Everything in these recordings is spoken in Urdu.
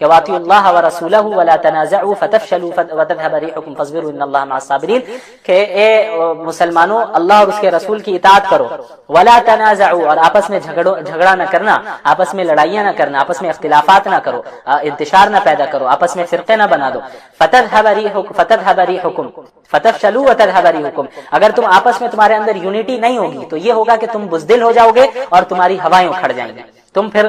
کہ واطیعوا اللہ ورسولہ ولا تنازعوا فتفشلوا وتذهب ريحكم فاصبروا ان اللہ مع الصابرین، کہ اے مسلمانوں اللہ اور اس کے رسول کی اطاعت کرو، ولا تنازعوا، اور آپس میں جھگڑا نہ کرنا، آپس میں لڑائیاں نہ کرنا، آپس میں اختلافات نہ کرو، انتشار نہ پیدا کرو، آپس میں فرقے نہ بنا دو، فتذهب ريحكم فتفشلوا وتذهب ريحكم، اگر تم آپس میں تمہارے اندر یونٹی نہیں ہوگی تو یہ ہوگا کہ تم بزدل ہو جاؤ گے اور تمہاری ہوائیں اکھڑ جائیں گی، تم پھر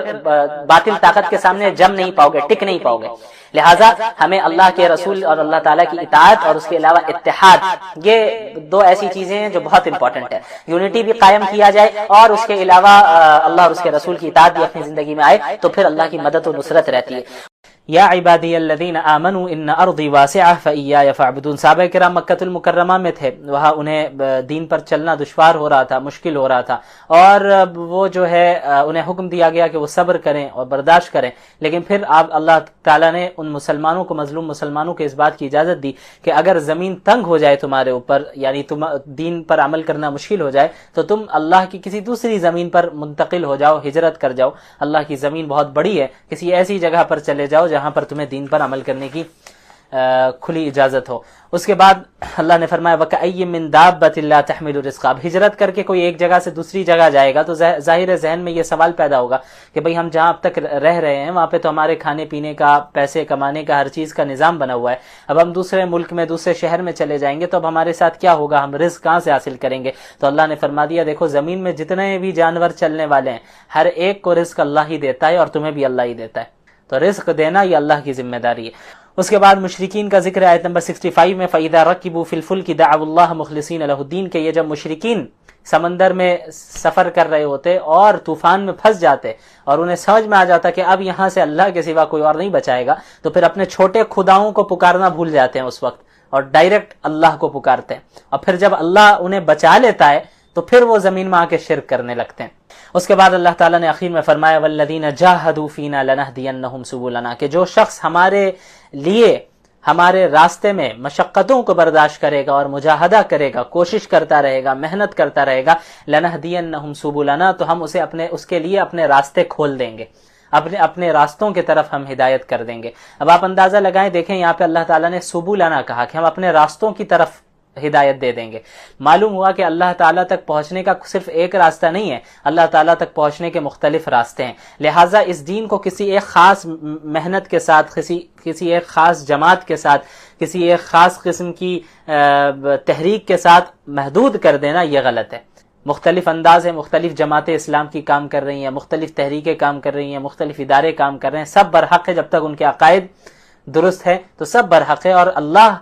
باطل طاقت کے سامنے جم نہیں پاؤ گے، ٹک نہیں پاؤ گے۔ لہٰذا ہمیں اللہ کے رسول اور اللہ تعالیٰ کی اطاعت اور اس کے علاوہ اتحاد، یہ دو ایسی چیزیں ہیں جو بہت امپورٹنٹ ہے، یونٹی بھی قائم کیا جائے اور اس کے علاوہ اللہ اور اس کے رسول کی اطاعت بھی اپنی زندگی میں آئے تو پھر اللہ کی مدد و نصرت رہتی ہے۔ یا عبادی الذین آمنوا ان ارضی واسعہ فایای فاعبدون، صحابہ کرام مکہ المکرمہ میں تھے، وہاں انہیں دین پر چلنا دشوار ہو رہا تھا، مشکل ہو رہا تھا، اور وہ جو ہے انہیں حکم دیا گیا کہ وہ صبر کریں اور برداشت کریں، لیکن پھر اللہ تعالیٰ نے ان مسلمانوں کو، مظلوم مسلمانوں کو اس بات کی اجازت دی کہ اگر زمین تنگ ہو جائے تمہارے اوپر، یعنی تم دین پر عمل کرنا مشکل ہو جائے تو تم اللہ کی کسی دوسری زمین پر منتقل ہو جاؤ، ہجرت کر جاؤ، اللہ کی زمین بہت بڑی ہے، کسی ایسی جگہ پر چلے جاؤ جہاں پر تمہیں دین پر عمل کرنے کی کھلی اجازت ہو۔ اس کے بعد اللہ نے فرمایا وَكَأَيٍّ مِّن دَابَّةٍ لَا تَحْمِلُ رِزْقَهَا، اب ہجرت کر کے کوئی ایک جگہ سے دوسری جگہ جائے گا تو ظاہر ذہن میں یہ سوال پیدا ہوگا کہ بھئی ہم جہاں اب تک رہ رہے ہیں وہاں پہ تو ہمارے کھانے پینے کا، پیسے کمانے کا، ہر چیز کا نظام بنا ہوا ہے، اب ہم دوسرے ملک میں، دوسرے شہر میں چلے جائیں گے تو اب ہمارے ساتھ کیا ہوگا، ہم رزق کہاں سے حاصل کریں گے؟ تو اللہ نے فرما دیا دیکھو زمین میں جتنے بھی جانور چلنے والے ہیں ہر ایک کو رزق اللہ ہی دیتا ہے اور تمہیں بھی اللہ ہی دیتا ہے، تو رزق دینا یہ اللہ کی ذمہ داری ہے۔ اس کے بعد مشرکین کا ذکر آیت نمبر 65 میں فَإِذَا رَكِبُوا فِي الْفُلْكِ دَعَوُا اللَّهَ مُخْلِصِينَ لَهُ الدِّينَ، کہ یہ جب مشرکین سمندر میں سفر کر رہے ہوتے اور طوفان میں پھنس جاتے اور انہیں سمجھ میں آ جاتا کہ اب یہاں سے اللہ کے سوا کوئی اور نہیں بچائے گا، تو پھر اپنے چھوٹے خداؤں کو پکارنا بھول جاتے ہیں اس وقت اور ڈائریکٹ اللہ کو پکارتے ہیں، اور پھر جب اللہ انہیں بچا لیتا ہے تو پھر وہ زمین میں آ کے شرک کرنے لگتے ہیں۔ اس کے بعد اللہ تعالیٰ نے اخیر میں فرمایا وَالَّذِينَ جَاهَدُوا فِينَا لَنَهْدِيَنَّهُمْ سُبُلَنَا، کہ جو شخص ہمارے لیے ہمارے راستے میں مشقتوں کو برداشت کرے گا اور مجاہدہ کرے گا، کوشش کرتا رہے گا، محنت کرتا رہے گا، لَنَهْدِيَنَّهُمْ سُبُلَنَا، تو ہم اسے اس کے لیے اپنے راستے کھول دیں گے، اپنے راستوں کی طرف ہم ہدایت کر دیں گے۔ اب آپ اندازہ لگائیں، دیکھیں یہاں پہ اللہ تعالیٰ نے سبولنا کہا کہ ہم اپنے راستوں کی طرف ہدایت دے دیں گے۔ معلوم ہوا کہ اللہ تعالیٰ تک پہنچنے کا صرف ایک راستہ نہیں ہے، اللہ تعالیٰ تک پہنچنے کے مختلف راستے ہیں، لہٰذا اس دین کو کسی ایک خاص محنت کے ساتھ، کسی ایک خاص جماعت کے ساتھ، کسی ایک خاص قسم کی تحریک کے ساتھ محدود کر دینا یہ غلط ہے۔ مختلف انداز ہیں، مختلف جماعتیں اسلام کی کام کر رہی ہیں، مختلف تحریکیں کام کر رہی ہیں، مختلف ادارے کام کر رہے ہیں، سب برحق ہے جب تک ان کے عقائد درست ہے تو سب برحق ہے، اور اللہ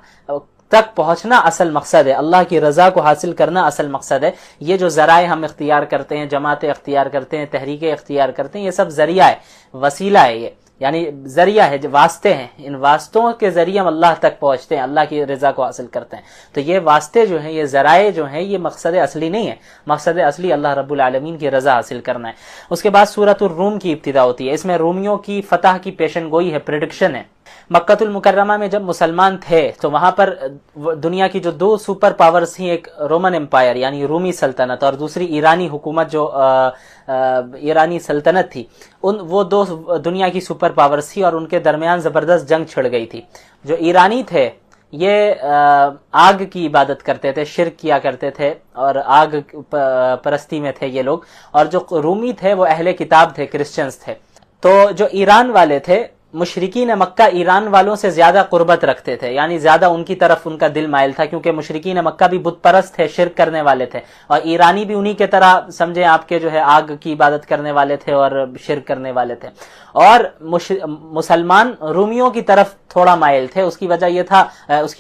تک پہنچنا اصل مقصد ہے، اللہ کی رضا کو حاصل کرنا اصل مقصد ہے۔ یہ جو ذرائع ہم اختیار کرتے ہیں، جماعتیں اختیار کرتے ہیں، تحریکیں اختیار کرتے ہیں، یہ سب ذریعہ ہے، وسیلہ ہے، یہ یعنی ذریعہ ہے، واسطے ہیں، ان واسطوں کے ذریعے ہم اللہ تک پہنچتے ہیں، اللہ کی رضا کو حاصل کرتے ہیں۔ تو یہ واسطے جو ہیں، یہ ذرائع جو ہیں، یہ مقصد اصلی نہیں ہے، مقصد اصلی اللہ رب العالمین کی رضا حاصل کرنا ہے۔ اس کے بعد سورۃ الروم کی ابتدا ہوتی ہے، اس میں رومیوں کی فتح کی پیشن گوئی ہے، پریڈکشن ہے۔ مکہ المکرمہ میں جب مسلمان تھے تو وہاں پر دنیا کی جو دو سپر پاورز تھیں، ایک رومن امپائر یعنی رومی سلطنت اور دوسری ایرانی حکومت جو ایرانی سلطنت تھی، وہ دو دنیا کی سپر پاورز تھی اور ان کے درمیان زبردست جنگ چھڑ گئی تھی۔ جو ایرانی تھے یہ آگ کی عبادت کرتے تھے، شرک کیا کرتے تھے اور آگ پرستی میں تھے یہ لوگ، اور جو رومی تھے وہ اہل کتاب تھے، کرسچنز تھے۔ تو جو ایران والے تھے، مشرکین مکہ ایران والوں سے زیادہ قربت رکھتے تھے، یعنی زیادہ ان کی طرف ان کا دل مائل تھا، کیونکہ مشرکین مکہ بھی بت پرست تھے، شرک کرنے والے تھے، اور ایرانی بھی انہی کے طرح سمجھیں آپ کے جو ہے آگ کی عبادت کرنے والے تھے اور شرک کرنے والے تھے، اور مسلمان رومیوں کی طرف تھوڑا مائل تھے۔ اس کی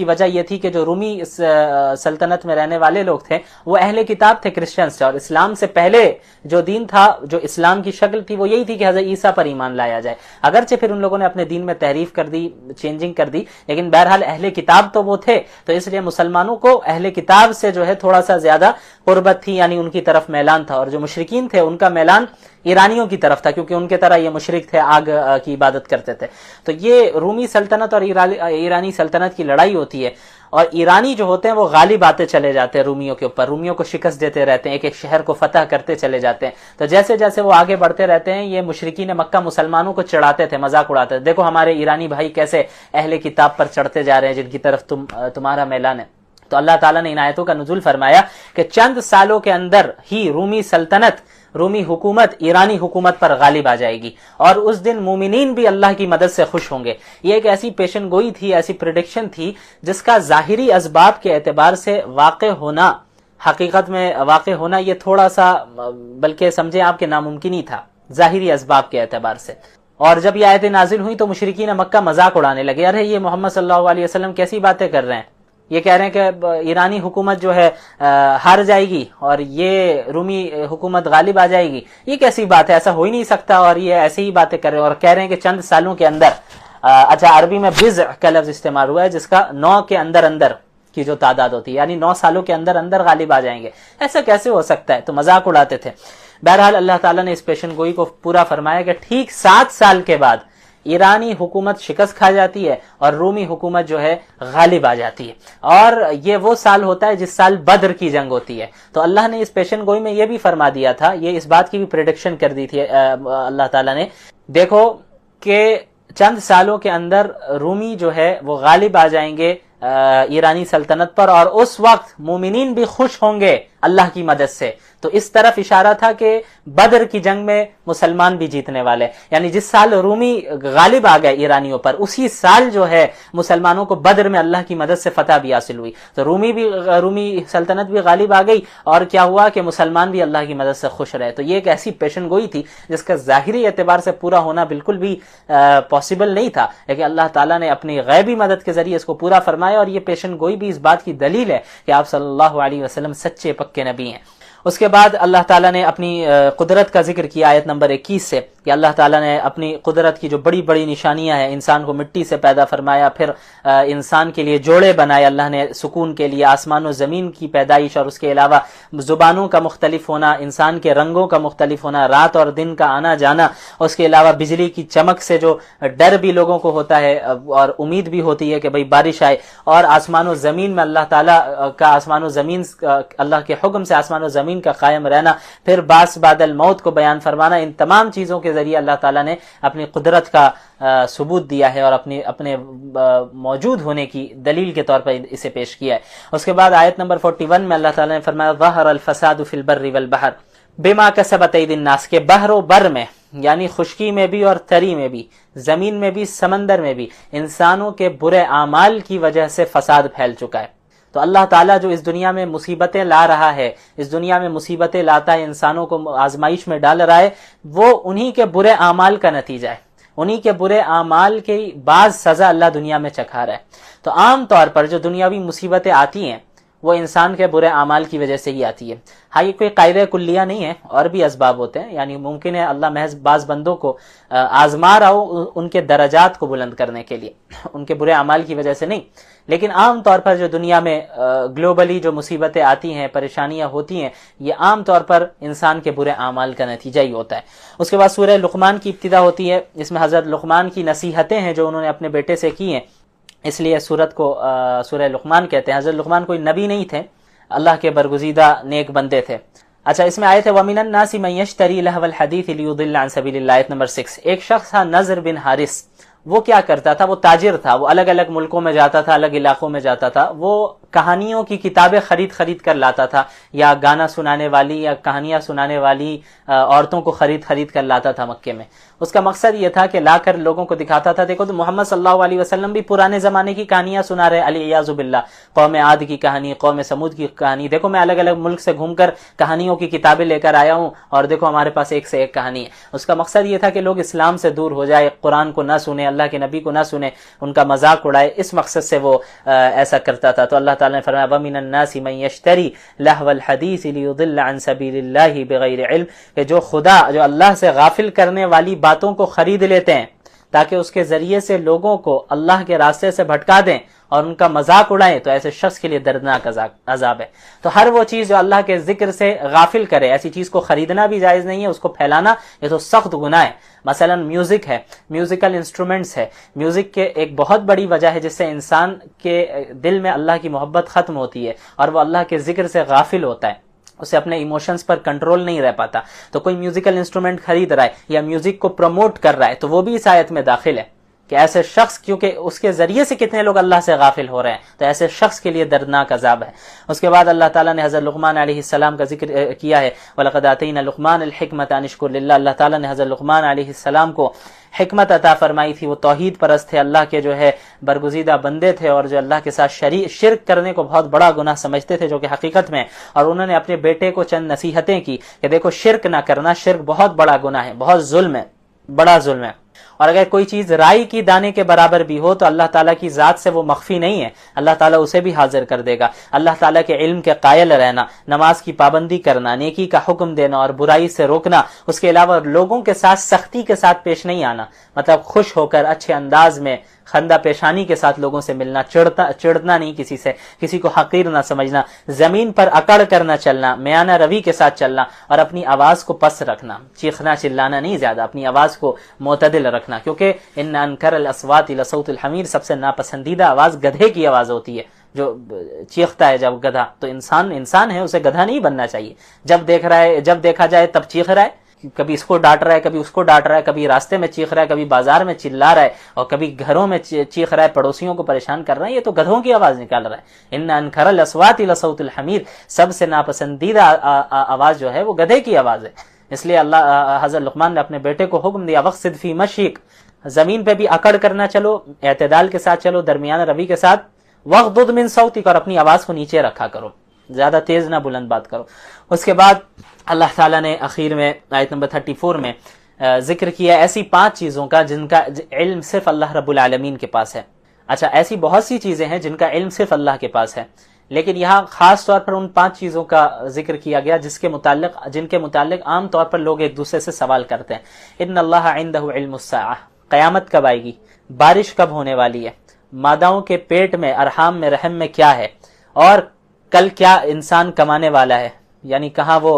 وجہ یہ تھی کہ جو رومی سلطنت میں رہنے والے لوگ تھے وہ اہل کتاب تھے، کرسچنز تھے، اور اسلام سے پہلے جو دین تھا، جو اسلام کی شکل تھی وہ یہی تھی کہ حضرت عیسیٰ پر ایمان لایا جائے، اگرچہ پھر ان لوگوں نے اپنے دین میں تحریف کر دی، چینجنگ کر دی، لیکن بہرحال اہل کتاب تو وہ تھے، تو اس لیے مسلمانوں کو اہل کتاب سے جو ہے تھوڑا سا زیادہ قربت تھی، یعنی ان کی طرف میلان تھا، اور جو مشرکین تھے ان کا میلان ایرانیوں کی طرف تھا، کیونکہ ان کے طرح یہ مشرک تھے، آگ کی عبادت کرتے تھے. تو یہ رومی سلطنت اور ایرانی سلطنت کی لڑائی ہوتی ہے، اور ایرانی جو ہوتے ہیں وہ غالب آتے چلے جاتے ہیں رومیوں کے اوپر، رومیوں کو شکست دیتے رہتے ہیں، ایک ایک شہر کو فتح کرتے چلے جاتے ہیں. تو جیسے جیسے وہ آگے بڑھتے رہتے ہیں، یہ مشرکین مکہ مسلمانوں کو چڑھاتے تھے، مذاق اڑاتے تھے، دیکھو ہمارے ایرانی بھائی کیسے اہل کتاب پر چڑھتے جا رہے ہیں جن کی طرف تمہارا میلان ہے. تو اللہ تعالیٰ نے ان آیتوں کا نزول فرمایا کہ چند سالوں کے اندر ہی رومی سلطنت، رومی حکومت ایرانی حکومت پر غالب آ جائے گی، اور اس دن مومنین بھی اللہ کی مدد سے خوش ہوں گے. یہ ایک ایسی پیشن گوئی تھی، ایسی پریڈکشن تھی جس کا ظاہری اسباب کے اعتبار سے واقع ہونا، حقیقت میں واقع ہونا یہ تھوڑا سا بلکہ سمجھیں آپ کے ناممکن ہی تھا ظاہری اسباب کے اعتبار سے. اور جب یہ آیتیں نازل ہوئی تو مشرکین مکہ مذاق اڑانے لگے، ارے یہ محمد صلی اللہ علیہ وسلم کیسی باتیں کر رہے ہیں، یہ کہہ رہے ہیں کہ ایرانی حکومت جو ہے ہار جائے گی اور یہ رومی حکومت غالب آ جائے گی، یہ کیسی بات ہے، ایسا ہو ہی نہیں سکتا، اور یہ ایسی ہی باتیں کر رہے ہیں، اور کہہ رہے ہیں کہ چند سالوں کے اندر. اچھا عربی میں بضع کا لفظ استعمال ہوا ہے جس کا 9 کے اندر اندر کی جو تعداد ہوتی ہے، یعنی 9 سالوں کے اندر اندر غالب آ جائیں گے، ایسا کیسے ہو سکتا ہے، تو مذاق اڑاتے تھے. بہرحال اللہ تعالیٰ نے اس پیشن گوئی کو پورا فرمایا کہ ٹھیک 7 سال کے بعد ایرانی حکومت شکست کھا جاتی ہے اور رومی حکومت جو ہے غالب آ جاتی ہے، اور یہ وہ سال ہوتا ہے جس سال بدر کی جنگ ہوتی ہے. تو اللہ نے اس پیشن گوئی میں یہ بھی فرما دیا تھا، یہ اس بات کی بھی پریڈکشن کر دی تھی اللہ تعالیٰ نے، دیکھو کہ چند سالوں کے اندر رومی جو ہے وہ غالب آ جائیں گے ایرانی سلطنت پر، اور اس وقت مومنین بھی خوش ہوں گے اللہ کی مدد سے. تو اس طرف اشارہ تھا کہ بدر کی جنگ میں مسلمان بھی جیتنے والے، یعنی جس سال رومی غالب آ گئے ایرانیوں پر اسی سال جو ہے مسلمانوں کو بدر میں اللہ کی مدد سے فتح بھی حاصل ہوئی. تو رومی سلطنت بھی غالب آ گئی، اور کیا ہوا کہ مسلمان بھی اللہ کی مدد سے خوش رہے. تو یہ ایک ایسی پیشن گوئی تھی جس کا ظاہری اعتبار سے پورا ہونا بالکل بھی پاسبل نہیں تھا، لیکن اللہ تعالیٰ نے اپنی غیبی مدد کے ذریعے اس کو پورا فرمایا، اور یہ پیشن گوئی بھی اس بات کی دلیل ہے کہ آپ صلی اللہ علیہ وسلم سچے پکے نبی ہیں. اس کے بعد اللہ تعالیٰ نے اپنی قدرت کا ذکر کیا آیت نمبر 21 سے کہ اللہ تعالیٰ نے اپنی قدرت کی جو بڑی بڑی نشانیاں ہیں، انسان کو مٹی سے پیدا فرمایا، پھر انسان کے لیے جوڑے بنائے اللہ نے سکون کے لیے، آسمان و زمین کی پیدائش، اور اس کے علاوہ زبانوں کا مختلف ہونا، انسان کے رنگوں کا مختلف ہونا، رات اور دن کا آنا جانا، اس کے علاوہ بجلی کی چمک سے جو ڈر بھی لوگوں کو ہوتا ہے اور امید بھی ہوتی ہے کہ بھئی بارش آئے، اور آسمان و زمین میں اللہ تعالیٰ کا آسمان و زمین اللہ کے حکم سے آسمان و زمین کا قائم رہنا، پھر باس بعد الموت کو بیان فرمانا، ان تمام چیزوں کے ذریعے اللہ تعالیٰ نے اپنی قدرت کا ثبوت دیا ہے اور اپنے موجود ہونے کی دلیل کے طور پر اسے پیش کیا ہے. اس کے بعد آیت نمبر 41 میں اللہ تعالیٰ نے فرمایا ظہر الفساد فی البر والبحر بما کسبت ایدی الناس، کے بحر و بر میں یعنی خشکی میں بھی اور تری میں بھی، زمین میں بھی سمندر میں بھی انسانوں کے برے اعمال کی وجہ سے فساد پھیل چکا ہے. تو اللہ تعالیٰ جو اس دنیا میں مصیبتیں لا رہا ہے، اس دنیا میں مصیبتیں لاتا ہے، انسانوں کو آزمائش میں ڈال رہا ہے، وہ انہی کے برے اعمال کا نتیجہ ہے، انہی کے برے اعمال کی بعض سزا اللہ دنیا میں چکھا رہا ہے. تو عام طور پر جو دنیاوی مصیبتیں آتی ہیں وہ انسان کے برے اعمال کی وجہ سے ہی آتی ہے. ہاں یہ کوئی قاعدہ کلیہ نہیں ہے، اور بھی اسباب ہوتے ہیں، یعنی ممکن ہے اللہ محض بعض بندوں کو آزما رہا ہو ان کے درجات کو بلند کرنے کے لیے، ان کے برے اعمال کی وجہ سے نہیں. لیکن عام طور پر جو دنیا میں گلوبلی جو مصیبتیں آتی ہیں، پریشانیاں ہوتی ہیں، یہ عام طور پر انسان کے برے اعمال کا نتیجہ ہی ہوتا ہے. اس کے بعد سورہ لقمان کی ابتدا ہوتی ہے، اس میں حضرت لقمان کی نصیحتیں ہیں جو انہوں نے اپنے بیٹے سے کی ہیں، اس لیے سورت کو سورہ لقمان کہتے ہیں. حضرت لقمان کوئی نبی نہیں تھے، اللہ کے برگزیدہ نیک بندے تھے. اچھا اس میں آیت ہے وَمِنَ النَّاسِ مَن يَشْتَرِي لَهْوَ الْحَدِيثِ لِيُضِلَّ عَن سَبِيلِ اللَّهِ، آیت نمبر 6. ایک شخص تھا نضر بن حارث، وہ کیا کرتا تھا، وہ تاجر تھا، وہ الگ الگ ملکوں میں جاتا تھا، الگ علاقوں میں جاتا تھا، وہ کہانیوں کی کتابیں خرید کر لاتا تھا، یا گانا سنانے والی یا کہانیاں سنانے والی عورتوں کو خرید کر لاتا تھا مکے میں. اس کا مقصد یہ تھا کہ لا کر لوگوں کو دکھاتا تھا دیکھو تو محمد صلی اللہ علیہ وسلم بھی پرانے زمانے کی کہانیاں سنا رہے، علیہ باللہ، قوم عاد کی کہانی، قوم سمود کی کہانی، دیکھو میں الگ الگ ملک سے گھوم کر کہانیوں کی کتابیں لے کر آیا ہوں، اور دیکھو ہمارے پاس ایک سے ایک کہانی ہے. اس کا مقصد یہ تھا کہ لوگ اسلام سے دور ہو جائے، قرآن کو نہ سنیں، اللہ کے نبی کو نہ سنیں، ان کا مذاق اڑائے، اس مقصد سے وہ ایسا کرتا تھا. تو اللہ تعالیٰ نے فرمایا وَمِنَ النَّاسِ مَن يَشْتَرِي لَهْوَ الْحَدِيثِ لِيُضِلَّ عَن سَبِيلِ اللَّهِ بِغَيْرِ عِلْمٍ، کہ جو اللہ سے غافل کرنے والی باتوں کو خرید لیتے ہیں، تاکہ اس کے ذریعے سے لوگوں کو اللہ کے راستے سے بھٹکا دیں اور ان کا مذاق اڑائیں، تو ایسے شخص کے لیے دردناک عذاب ہے۔ تو ہر وہ چیز جو اللہ کے ذکر سے غافل کرے، ایسی چیز کو خریدنا بھی جائز نہیں ہے، اس کو پھیلانا یہ تو سخت گناہ ہے۔ مثلا میوزک ہے، میوزیکل انسٹرومنٹس ہے، میوزک کے ایک بہت بڑی وجہ ہے جس سے انسان کے دل میں اللہ کی محبت ختم ہوتی ہے اور وہ اللہ کے ذکر سے غافل ہوتا ہے، اسے اپنے ایموشنز پر کنٹرول نہیں رہ پاتا۔ تو کوئی میوزیکل انسٹرومنٹ خرید رہا ہے یا میوزک کو پروموٹ کر رہا ہے تو وہ بھی اس آیت میں داخل ہے کہ ایسے شخص، کیونکہ اس کے ذریعے سے کتنے لوگ اللہ سے غافل ہو رہے ہیں، تو ایسے شخص کے لیے دردناک عذاب ہے۔ اس کے بعد اللہ تعالیٰ نے حضرت لقمان علیہ السلام کا ذکر کیا ہے، وَلَقَدْ آتَيْنَا لُقْمَانَ الْحِكْمَةَ أَنِ اشْكُرْ لِلَّهِ۔ اللہ تعالیٰ نے حضرت لقمان علیہ السلام کو حکمت عطا فرمائی تھی، وہ توحید پرست تھے، اللہ کے جو ہے برگزیدہ بندے تھے، اور جو اللہ کے ساتھ شرک کرنے کو بہت بڑا گناہ سمجھتے تھے، جو کہ حقیقت میں، اور انہوں نے اپنے بیٹے کو چند نصیحتیں کی کہ دیکھو شرک نہ کرنا، شرک بہت بڑا گناہ ہے، بہت ظلم ہے، بڑا ظلم ہے، اور اگر کوئی چیز رائی کی دانے کے برابر بھی ہو تو اللہ تعالیٰ کی ذات سے وہ مخفی نہیں ہے، اللہ تعالیٰ اسے بھی حاضر کر دے گا۔ اللہ تعالیٰ کے علم کے قائل رہنا، نماز کی پابندی کرنا، نیکی کا حکم دینا اور برائی سے روکنا، اس کے علاوہ لوگوں کے ساتھ سختی کے ساتھ پیش نہیں آنا، مطلب خوش ہو کر اچھے انداز میں خندہ پیشانی کے ساتھ لوگوں سے ملنا، چڑھنا نہیں کسی سے، کسی کو حقیر نہ سمجھنا، زمین پر اکڑ کر نہ چلنا، میانہ روی کے ساتھ چلنا، اور اپنی آواز کو پس رکھنا، چیخنا چلانا نہیں زیادہ، اپنی آواز کو معتدل رکھنا، کیونکہ ان انکر الاصوات لصوت الحمیر، سب سے ناپسندیدہ آواز گدھے کی آواز ہوتی ہے، جو چیختا ہے جب گدھا، تو انسان ہے، اسے گدھا نہیں بننا چاہیے، جب دیکھا جائے تب چیخ رہا ہے، کبھی اس کو ڈانٹ رہا ہے، کبھی اس کو ڈانٹ رہا ہے، کبھی راستے میں چیخ رہا ہے، کبھی بازار میں چلا رہا ہے، اور کبھی گھروں میں چیخ رہا ہے، پڑوسیوں کو پریشان کر رہا ہے، یہ تو گدھوں کی آواز نکال رہا ہے۔ ان انکر الاصوات لصوت الحمیر، سب سے ناپسندیدہ آواز جو ہے وہ گدھے کی آواز ہے۔ اس لیے حضرت لقمان نے اپنے بیٹے کو حکم دیا، وقصد فی مشیک، زمین پہ بھی اکڑ کرنا چلو، اعتدال کے ساتھ چلو، درمیانہ روی کے ساتھ، وغضض من صوتک، اور اپنی آواز کو نیچے رکھا کرو، زیادہ تیز نہ بلند بات کرو۔ اس کے بعد اللہ تعالیٰ نے اخیر میں آیت نمبر 34 میں ذکر کیا ایسی 5 چیزوں کا جن کا علم صرف اللہ رب العالمین کے پاس ہے۔ اچھا، ایسی بہت سی چیزیں ہیں جن کا علم صرف اللہ کے پاس ہے، لیکن یہاں خاص طور پر ان 5 چیزوں کا ذکر کیا گیا جن کے متعلق عام طور پر لوگ ایک دوسرے سے سوال کرتے ہیں۔ ان اللہ عنده علم الساعہ، قیامت کب آئے گی، بارش کب ہونے والی ہے، ماداؤں کے پیٹ میں، ارحام میں، رحم میں کیا ہے، اور کل کیا انسان کمانے والا ہے، یعنی کہاں وہ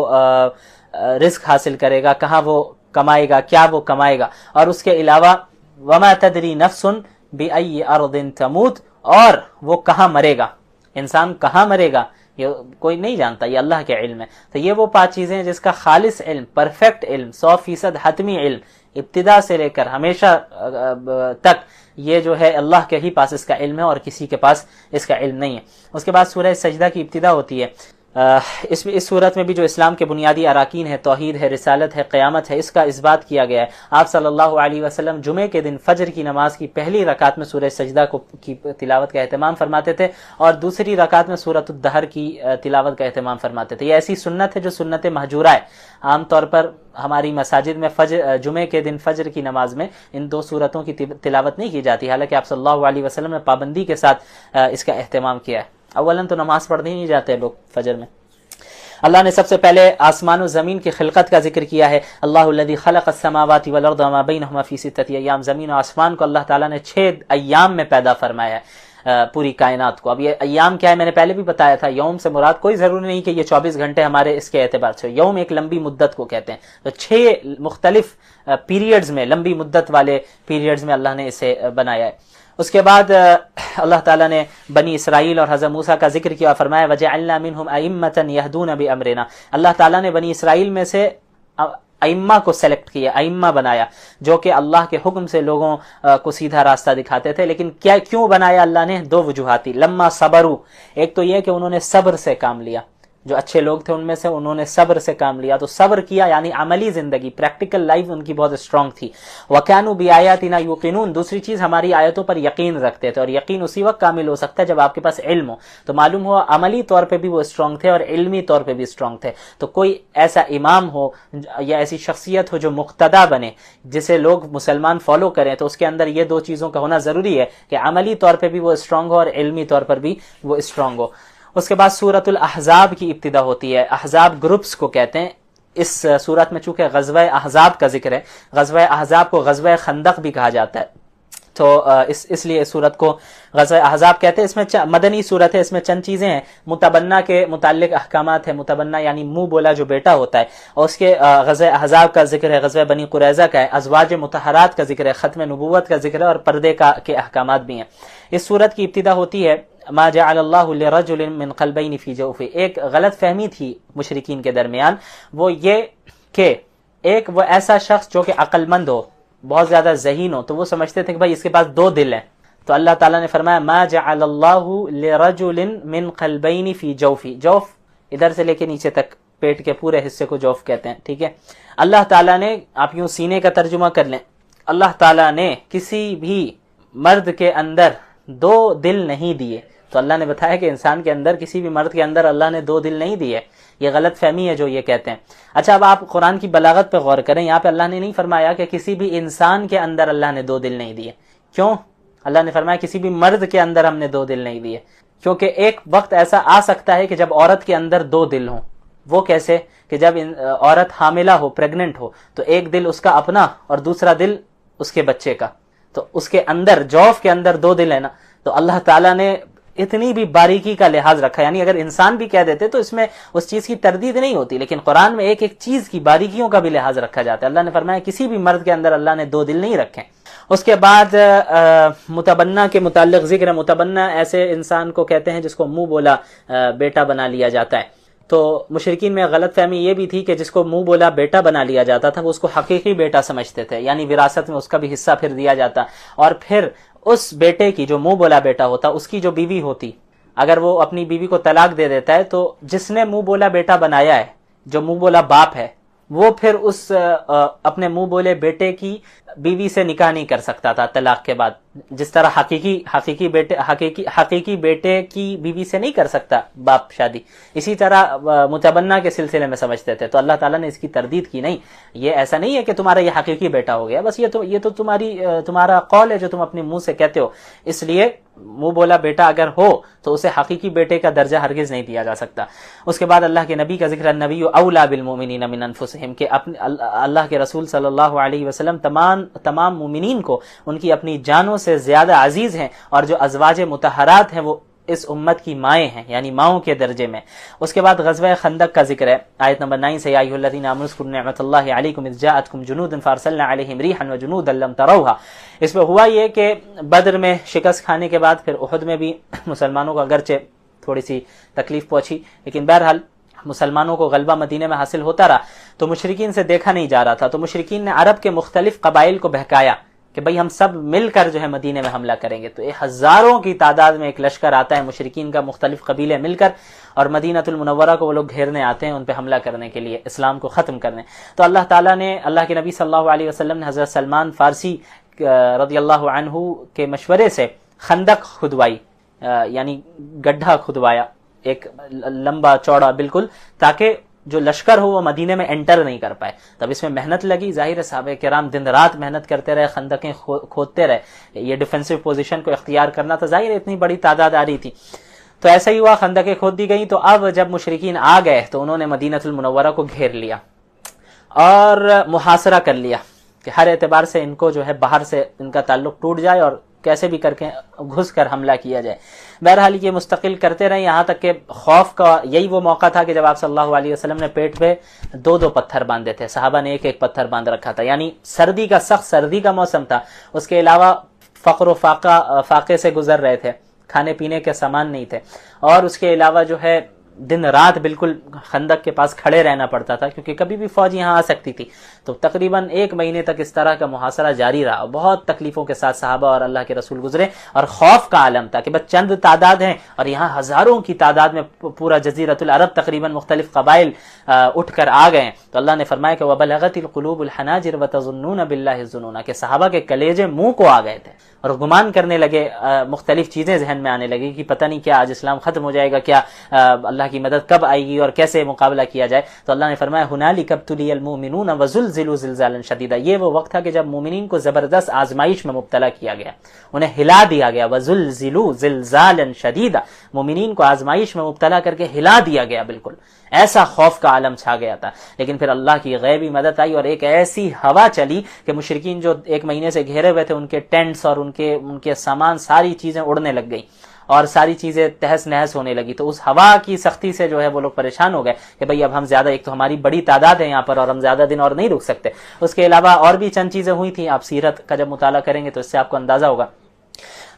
رزق حاصل کرے گا، کہاں وہ کمائے گا، کیا وہ کمائے گا، اور اس کے علاوہ وما تدری نفس بأی ارض تموت، اور وہ کہاں مرے گا، انسان کہاں مرے گا یہ کوئی نہیں جانتا، یہ اللہ کے علم ہے۔ تو یہ وہ 5 چیزیں ہیں جس کا خالص علم، پرفیکٹ علم، 100% حتمی علم، ابتدا سے لے کر ہمیشہ تک یہ جو ہے اللہ کے ہی پاس اس کا علم ہے، اور کسی کے پاس اس کا علم نہیں ہے۔ اس کے بعد سورہ سجدہ کی ابتدا ہوتی ہے۔ اس صورت میں بھی جو اسلام کے بنیادی اراکین ہے، توحید ہے، رسالت ہے، قیامت ہے، اس کا اثبات کیا گیا ہے۔ آپ صلی اللہ علیہ وسلم جمعے کے دن فجر کی نماز کی پہلی رکعت میں سورہ سجدہ کی تلاوت کا اہتمام فرماتے تھے، اور دوسری رکعت میں سورۃ الدہر کی تلاوت کا اہتمام فرماتے تھے۔ یہ ایسی سنت ہے جو سنت مہجورہ ہے، عام طور پر ہماری مساجد میں جمعے کے دن فجر کی نماز میں ان 2 سورتوں کی تلاوت نہیں کی جاتی، حالانکہ آپ صلی اللہ علیہ وسلم نے پابندی کے ساتھ اس کا اہتمام کیا ہے۔ اولاً تو نماز پڑھنے ہی نہیں جاتے لوگ فجر میں۔ اللہ نے سب سے پہلے آسمان و زمین کی خلقت کا ذکر کیا ہے۔ اللہ الذی خلق السماوات والارض وما بینہما فی 6 ایام، زمین و آسمان کو اللہ تعالیٰ نے 6 ایام میں پیدا فرمایا ہے، پوری کائنات کو۔ اب یہ ایام کیا ہے میں نے پہلے بھی بتایا تھا، یوم سے مراد کوئی ضروری نہیں کہ یہ 24 گھنٹے ہمارے اس کے اعتبار سے، یوم ایک لمبی مدت کو کہتے ہیں، تو 6 مختلف پیریڈز میں، لمبی مدت والے پیریڈز میں اللہ نے اسے بنایا ہے۔ اس کے بعد اللہ تعالیٰ نے بنی اسرائیل اور حضرت موسیٰ کا ذکر کیا، فرمایا وَجَعَلْنَا مِنْهُمْ أَئِمَّةً يَهْدُونَ بِأَمْرِنَا، اللہ تعالیٰ نے بنی اسرائیل میں سے ائمہ کو سلیکٹ کیا، ائمہ بنایا جو کہ اللہ کے حکم سے لوگوں کو سیدھا راستہ دکھاتے تھے۔ لیکن کیوں بنایا اللہ نے؟ 2 وجوہات تھی۔ لما صبروا، ایک تو یہ کہ انہوں نے صبر سے کام لیا، جو اچھے لوگ تھے ان میں سے انہوں نے صبر سے کام لیا، تو صبر کیا یعنی عملی زندگی، پریکٹیکل لائف ان کی بہت اسٹرانگ تھی۔ وَكَانُوا بِآيَاتِنَا يُوقِنُونَ، دوسری چیز ہماری آیتوں پر یقین رکھتے تھے، اور یقین اسی وقت کامل ہو سکتا ہے جب آپ کے پاس علم ہو۔ تو معلوم ہوا عملی طور پہ بھی وہ اسٹرانگ تھے اور علمی طور پہ بھی اسٹرانگ تھے۔ تو کوئی ایسا امام ہو یا ایسی شخصیت ہو جو مقتدی بنے، جسے لوگ مسلمان فالو کریں، تو اس کے اندر یہ 2 چیزوں کا ہونا ضروری ہے کہ عملی طور پہ بھی وہ اسٹرانگ ہو اور علمی طور پر بھی وہ اسٹرانگ ہو۔ اس کے بعد سورۃ الاحزاب کی ابتدا ہوتی ہے۔ احزاب گروپس کو کہتے ہیں، اس صورت میں چونکہ غزوہ احزاب کا ذکر ہے، غزوہ احزاب کو غزوہ خندق بھی کہا جاتا ہے، تو اس لیے اس صورت کو غزوہ احزاب کہتے ہیں۔ اس میں مدنی صورت ہے، اس میں چند چیزیں ہیں۔ متبنہ کے متعلق احکامات ہیں، متبنہ یعنی منہ بولا جو بیٹا ہوتا ہے، اور اس کے غزوہ احزاب کا ذکر ہے، غزوہ بنی قریظہ کا ہے، ازواج مطہرات کا ذکر ہے، ختم نبوت کا ذکر ہے، اور پردے کے احکامات بھی ہیں۔ اس صورت کی ابتدا ہوتی ہے ما جعل اللہ لرجل من قلبین فی جوفہ۔ ایک غلط فہمی تھی مشرکین کے درمیان، وہ یہ کہ ایک وہ ایسا شخص جو کہ عقل مند ہو، بہت زیادہ ذہین ہو، تو وہ سمجھتے تھے کہ بھائی اس کے پاس 2 دل ہیں، تو اللہ تعالیٰ نے فرمایا ما جعل اللہ لرجل من قلبین فی جوفہ۔ جوف ادھر سے لے کے نیچے تک پیٹ کے پورے حصے کو جوف کہتے ہیں، ٹھیک ہے۔ اللہ تعالیٰ نے، آپ یوں سینے کا ترجمہ کر لیں، اللہ تعالیٰ نے کسی بھی مرد کے اندر 2 دل نہیں دیے۔ تو اللہ نے بتایا کہ انسان کے اندر، کسی بھی مرد کے اندر اللہ نے 2 دل نہیں دیے، یہ غلط فہمی ہے جو یہ کہتے ہیں۔ اچھا اب آپ قرآن کی بلاغت پہ غور کریں، یہاں پہ اللہ نے نہیں فرمایا کہ کسی بھی انسان کے اندر اللہ نے 2 دل نہیں دیے۔ کیوں؟ اللہ نے فرمایا کسی بھی مرد کے اندر ہم نے 2 دل نہیں دیے، کیونکہ ایک وقت ایسا آ سکتا ہے کہ جب عورت کے اندر 2 دل ہوں۔ وہ کیسے؟ کہ جب عورت حاملہ ہو، پریگننٹ ہو، تو ایک دل اس کا اپنا اور دوسرا دل اس کے بچے کا، تو اس کے اندر، جوف کے اندر 2 دل ہے نا، تو اللہ تعالیٰ نے اتنی بھی باریکی کا لحاظ رکھا، یعنی اگر انسان بھی کہہ دیتے تو اس میں اس چیز کی تردید نہیں ہوتی، لیکن قرآن میں ایک ایک چیز کی باریکیوں کا بھی لحاظ رکھا جاتا ہے۔ اللہ نے فرمایا کسی بھی مرد کے اندر اللہ نے 2 دل نہیں رکھے۔ اس کے بعد متبنہ کے متعلق ذکر ہے۔ متبنہ ایسے انسان کو کہتے ہیں جس کو منہ بولا بیٹا بنا لیا جاتا ہے۔ تو مشرکین میں غلط فہمی یہ بھی تھی کہ جس کو منہ بولا بیٹا بنا لیا جاتا تھا وہ اس کو حقیقی بیٹا سمجھتے تھے، یعنی وراثت میں اس کا بھی حصہ پھر دیا جاتا، اور پھر اس بیٹے کی، جو منہ بولا بیٹا ہوتا، اس کی جو بیوی ہوتی، اگر وہ اپنی بیوی کو طلاق دے دیتا ہے تو جس نے منہ بولا بیٹا بنایا ہے، جو منہ بولا باپ ہے، وہ پھر اس اپنے منہ بولے بیٹے کی بیوی سے نکاح نہیں کر سکتا تھا طلاق کے بعد، جس طرح حقیقی بیٹے کی بیوی سے نہیں کر سکتا باپ شادی، اسی طرح متبنہ کے سلسلے میں سمجھتے تھے۔ تو اللہ تعالیٰ نے اس کی تردید کی، نہیں، یہ ایسا نہیں ہے کہ تمہارا یہ حقیقی بیٹا ہو گیا، بس یہ تو تمہارا قول ہے جو تم اپنے منہ سے کہتے ہو، اس لیے منہ بولا بیٹا اگر ہو تو اسے حقیقی بیٹے کا درجہ ہرگز نہیں دیا جا سکتا۔ اس کے بعد اللہ کے نبی کا ذکر، النبی اولا بالمؤمنین من انفسہم، کہ اللہ کے رسول صلی اللہ علیہ وسلم تمام مومنین کو ان کی اپنی جانوں سے زیادہ عزیز ہیں، اور جو ازواج مطہرات ہیں وہ اس امت کی مائیں ہیں، یعنی ماؤں کے درجے میں۔ اس کے بعد غزوہ خندق کا ذکر ہے، آیت نمبر 9 سے، یا ایھا الذین آمنوا اذکروا نعمت اللہ علیکم اذ جاءتکم جنود فارسلنا علیہم ریحا وجنودا لم تروها۔ اس میں ہوا یہ کہ بدر میں شکست کھانے کے بعد پھر احد میں بھی مسلمانوں کو اگرچہ تھوڑی سی تکلیف پہنچی، لیکن بہرحال مسلمانوں کو غلبہ مدینے میں حاصل ہوتا رہا، تو مشرکین سے دیکھا نہیں جا رہا تھا، تو مشرکین نے عرب کے مختلف قبائل کو بہکایا کہ بھئی ہم سب مل کر جو ہے مدینے میں حملہ کریں گے۔ تو یہ ہزاروں کی تعداد میں ایک لشکر آتا ہے مشرکین کا، مختلف قبیلے مل کر، اور مدینہ المنورہ کو وہ لوگ گھیرنے آتے ہیں، ان پہ حملہ کرنے کے لیے، اسلام کو ختم کرنے۔ تو اللہ تعالیٰ نے، اللہ کے نبی صلی اللہ علیہ وسلم نے حضرت سلمان فارسی رضی اللہ عنہ کے مشورے سے خندق کھدوائی، یعنی گڈھا کھدوایا، ایک لمبا چوڑا بالکل، تاکہ جو لشکر ہو وہ مدینے میں انٹر نہیں کر پائے۔ تب اس میں محنت لگی، ظاہر صحابہ کرام دن رات محنت کرتے رہے، خندقیں کھودتے رہے، یہ ڈیفینسو پوزیشن کو اختیار کرنا تھا، ظاہر اتنی بڑی تعداد آ رہی تھی۔ تو ایسا ہی ہوا، خندقیں کھود دی گئیں۔ تو اب جب مشرکین آ گئے تو انہوں نے مدینہ المنورہ کو گھیر لیا اور محاصرہ کر لیا کہ ہر اعتبار سے ان کو جو ہے باہر سے ان کا تعلق ٹوٹ جائے اور کیسے بھی کر کے گھس کر حملہ کیا جائے۔ بہرحال یہ مستقل کرتے رہے، یہاں تک کہ خوف کا یہی وہ موقع تھا کہ جب آپ صلی اللہ علیہ وسلم نے پیٹ پہ 2 پتھر باندھے تھے، صحابہ نے ایک پتھر باندھ رکھا تھا، یعنی سردی کا، سخت سردی کا موسم تھا، اس کے علاوہ فقر و فاقے سے گزر رہے تھے، کھانے پینے کے سامان نہیں تھے، اور اس کے علاوہ جو ہے دن رات بالکل خندق کے پاس کھڑے رہنا پڑتا تھا، کیونکہ کبھی بھی فوج یہاں آ سکتی تھی۔ تو تقریباً 1 مہینے تک اس طرح کا محاصرہ جاری رہا، بہت تکلیفوں کے ساتھ صحابہ اور اللہ کے رسول گزرے، اور خوف کا عالم تھا کہ بس چند تعداد ہیں اور یہاں ہزاروں کی تعداد میں پورا جزیرۃ العرب تقریباً مختلف قبائل اٹھ کر آ گئے۔ تو اللہ نے فرمایا کہ وَبَلَغَتِ الْقُلُوبُ الْحَنَاجِرَ وَتَظُنُّونَ بِاللَّهِ الظُّنُونَ، کہ صحابہ کے کلیجے منہ کو آ گئے تھے اور گمان کرنے لگے، مختلف چیزیں ذہن میں آنے لگی کہ پتہ نہیں کیا آج اسلام ختم ہو جائے گا، کیا اللہ کی مدد کب آئے گی اور کیسے مقابلہ کیا جائے۔ تو اللہ نے فرمایا هُنَالِكَ ابْتُلِيَ الْمُؤْمِنُونَ وَزُلْزِلُوا وزلزلوا زلزالا شدیدا، یہ وہ وقت تھا کہ جب مومنین کو زبردست آزمائش میں مبتلا کیا گیا، انہیں ہلا دیا گیا، وزلزلوا زلزالا شدیدا، مومنین کو آزمائش میں مبتلا کر کے ہلا دیا گیا، بالکل ایسا خوف کا عالم چھا گیا تھا۔ لیکن پھر اللہ کی غیبی مدد آئی اور ایک ایسی ہوا چلی کہ مشرکین جو ایک مہینے سے گھیرے ہوئے تھے، ان کے ٹینٹس اور ان کے سامان، ساری چیزیں اڑنے لگ گئی اور ساری چیزیں تہس نہس ہونے لگی۔ تو اس ہوا کی سختی سے جو ہے وہ لوگ پریشان ہو گئے کہ بھئی اب ہم زیادہ، ایک تو ہماری بڑی تعداد ہے یہاں پر اور ہم زیادہ دن اور نہیں رک سکتے۔ اس کے علاوہ اور بھی چند چیزیں ہوئی تھیں، آپ سیرت کا جب مطالعہ کریں گے تو اس سے آپ کو اندازہ ہوگا۔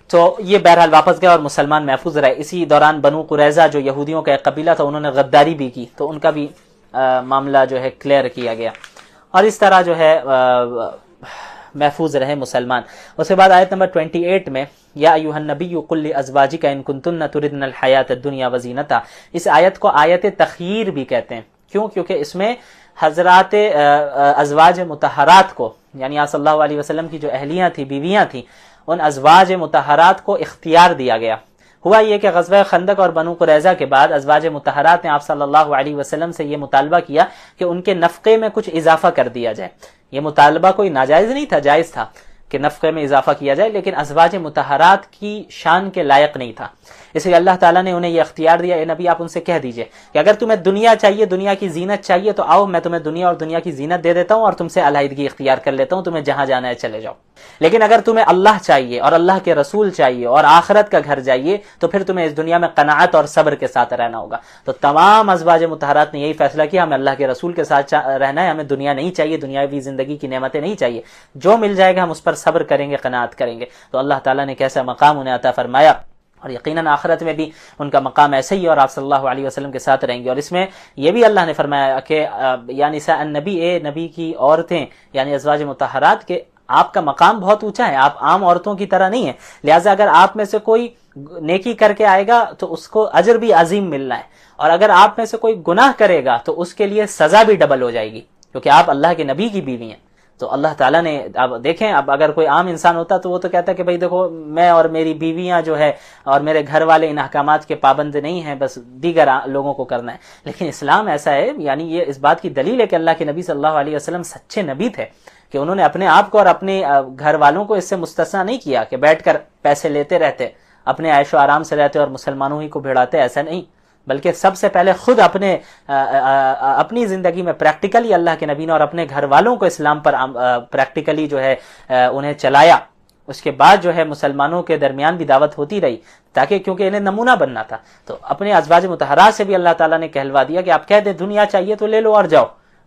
تو یہ بہرحال واپس گئے اور مسلمان محفوظ رہے۔ اسی دوران بنو قریظہ جو یہودیوں کا ایک قبیلہ تھا، انہوں نے غداری بھی کی، تو ان کا بھی معاملہ جو ہے کلیئر کیا گیا، اور اس طرح جو ہے محفوظ رہے مسلمان۔ اس کے بعد آیت نمبر 28 میں یا ایھا النبی قل لازواجک ان کنتن تردن الحیاۃ الدنیا وزینتہا، اس آیت کو آیت تخییر بھی کہتے ہیں۔ کیوں؟ کیونکہ اس میں حضرات ازواج مطہرات کو، یعنی آپ صلی اللہ علیہ وسلم کی جو اہلیاں تھیں، بیویاں تھیں، ان ازواج مطہرات کو اختیار دیا گیا۔ ہوا یہ کہ غزوہ خندق اور بنو قریظہ کے بعد ازواج مطہرات نے آپ صلی اللہ علیہ وسلم سے یہ مطالبہ کیا کہ ان کے نفقے میں کچھ اضافہ کر دیا جائے۔ یہ مطالبہ کوئی ناجائز نہیں تھا، جائز تھا کہ نفقے میں اضافہ کیا جائے، لیکن ازواج مطہرات کی شان کے لائق نہیں تھا۔ اس لیے اللہ تعالیٰ نے انہیں یہ اختیار دیا، اے نبی آپ ان سے کہہ دیجئے کہ اگر تمہیں دنیا چاہیے، دنیا کی زینت چاہیے، تو آؤ میں تمہیں دنیا اور دنیا کی زینت دے دیتا ہوں اور تم سے علیحدگی اختیار کر لیتا ہوں، تمہیں جہاں جانا ہے چلے جاؤ۔ لیکن اگر تمہیں اللہ چاہیے اور اللہ کے رسول چاہیے اور آخرت کا گھر چاہیے، تو پھر تمہیں اس دنیا میں قناعت اور صبر کے ساتھ رہنا ہوگا۔ تو تمام ازواج مطہرات نے یہی فیصلہ کیا، ہمیں اللہ کے رسول کے ساتھ رہنا ہے، ہمیں دنیا نہیں چاہیے، دنیاوی زندگی کی نعمتیں نہیں چاہیے، جو مل جائے گا ہم اس پر صبر کریں گے، قناعت کریں گے۔ تو اللہ تعالیٰ نے کیسا مقام انہیں عطا فرمایا، اور یقیناً آخرت میں بھی ان کا مقام ایسے ہی اور آپ صلی اللہ علیہ وسلم کے ساتھ رہیں گے۔ اور اس میں یہ بھی اللہ نے فرمایا کہ یا نساء النبی، اے نبی کی عورتیں یعنی ازواج مطہرات کے، آپ کا مقام بہت اونچا ہے، آپ عام عورتوں کی طرح نہیں ہیں، لہٰذا اگر آپ میں سے کوئی نیکی کر کے آئے گا تو اس کو اجر بھی عظیم ملنا ہے، اور اگر آپ میں سے کوئی گناہ کرے گا تو اس کے لیے سزا بھی ڈبل ہو جائے گی، کیونکہ آپ اللہ کے نبی کی بیوی ہیں۔ تو اللہ تعالیٰ نے، اب دیکھیں، اب اگر کوئی عام انسان ہوتا تو وہ تو کہتا کہ بھئی دیکھو میں اور میری بیویاں جو ہے اور میرے گھر والے ان احکامات کے پابند نہیں ہیں، بس دیگر لوگوں کو کرنا ہے۔ لیکن اسلام ایسا ہے، یعنی یہ اس بات کی دلیل ہے کہ اللہ کے نبی صلی اللہ علیہ وسلم سچے نبی تھے کہ انہوں نے اپنے آپ کو اور اپنے گھر والوں کو اس سے مستثنا نہیں کیا کہ بیٹھ کر پیسے لیتے رہتے، اپنے عیش و آرام سے رہتے اور مسلمانوں ہی کو بھیڑاتے، ایسا نہیں، بلکہ سب سے پہلے خود اپنی زندگی میں پریکٹیکلی اللہ کے نبی نے اور اپنے گھر والوں کو اسلام پر پریکٹیکلی جو ہے انہیں چلایا۔ اس کے بعد جو ہے مسلمانوں کے درمیان بھی دعوت ہوتی رہی، تاکہ کیونکہ انہیں نمونہ بننا تھا۔ تو اپنے ازواج مطہرات سے بھی اللہ تعالیٰ نے کہلوا دیا کہ آپ کہہ دیں دنیا چاہیے تو لے لو اور جاؤ،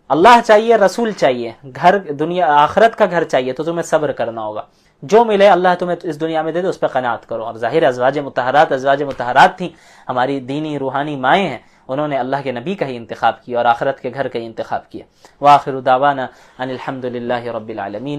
اللہ چاہیے، رسول چاہیے، گھر دنیا آخرت کا گھر چاہیے تو تمہیں صبر کرنا ہوگا، جو ملے اللہ تمہیں اس دنیا میں دے دے اس پہ قناعت کرو۔ اور ظاہر ازواج مطہرات تھیں، ہماری دینی روحانی مائیں ہیں، انہوں نے اللہ کے نبی کا ہی انتخاب کیا اور آخرت کے گھر کا ہی انتخاب کیا۔ وآخر دعوانا ان الحمد للہ رب العالمین۔